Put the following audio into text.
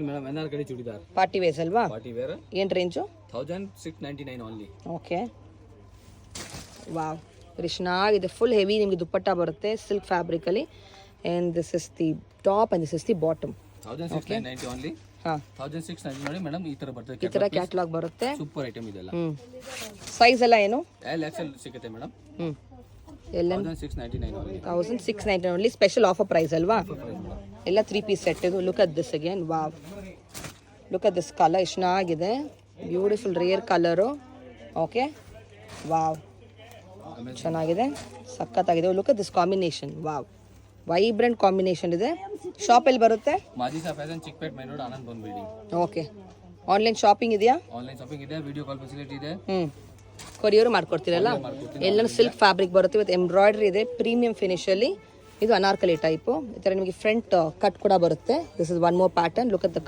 Madam Anarkali churidar party wears ಅಲ್ವಾ? Party wear. ಏನು range? 1699 only. Okay, wow, very ಚೆನ್ನಾಗಿದೆ. Full heavy ನಿಮಗೆ ದುಪ್ಪಟ್ಟ ಬರುತ್ತೆ ಸಿಲ್ಕ್ ಫ್ಯಾಬ್ರಿಕಲ್ಲಿ. And this is the top and this is the bottom. 1690 only. ಹಾಂ, 1690 ನೋಡಿ ಮೇಡಮ್, ಈ ಥರ ಬರ್ತದೆ. ಈ ಥರ ಕ್ಯಾಟ್ಲಾಗ್ ಬರುತ್ತೆ. ಸೂಪರ್ ಐಟಮ್ ಇದೆಲ್ಲ. ಸೈಜ್ ಎಲ್ಲ ಏನು? XL ಸಿಗುತ್ತೆ ಮೇಡಮ್. ಎಲ್ಲ 1699 only. 1699 only. Special offer price ಅಲ್ವಾ? ಎಲ್ಲ 3 ಪೀಸ್ ಸೆಟ್ ಇದು. Look at this again. Wow, look at this colour ಎಷ್ಟು ಚೆನ್ನಾಗಿದೆ. Beautiful rare colour. Okay, wow, ಚೆನ್ನಾಗಿದೆ, ಸಖತ್ತಾಗಿದೆ. Look at this combination. Wow, vibrant combination ಇದೆ. ಶಾಪ್ ಎಲ್ಲಿ ಬರುತ್ತೆ? Majisa fashion, Chickpet main road, Anand Bhavan building. Okay, online shopping ಇದೆಯಾ? Online shopping ಇದೆ, video call facility ಇದೆ. ಕೊರಿಯರ್ ಮಾಡ್ಕೊಡ್ತೀರಲ್ಲ? ಎಲ್ಲನೂ ಸಿಲ್ಕ್ ಫ್ಯಾಬ್ರಿಕ್ ಬರುತ್ತೆ ವಿತ್ ಎಂಬ್ರಾಯ್ಡ್ರಿ ಇದೆ, ಪ್ರೀಮಿಯಂ ಫಿನಿಶಲ್ಲಿ. ಇದು ಅನಾರ್ಕಲಿ ಟೈಪು. ಈ ಥರ ನಿಮಗೆ ಫ್ರಂಟ್ ಕಟ್ ಕೂಡ ಬರುತ್ತೆ. This is one more pattern. Look at the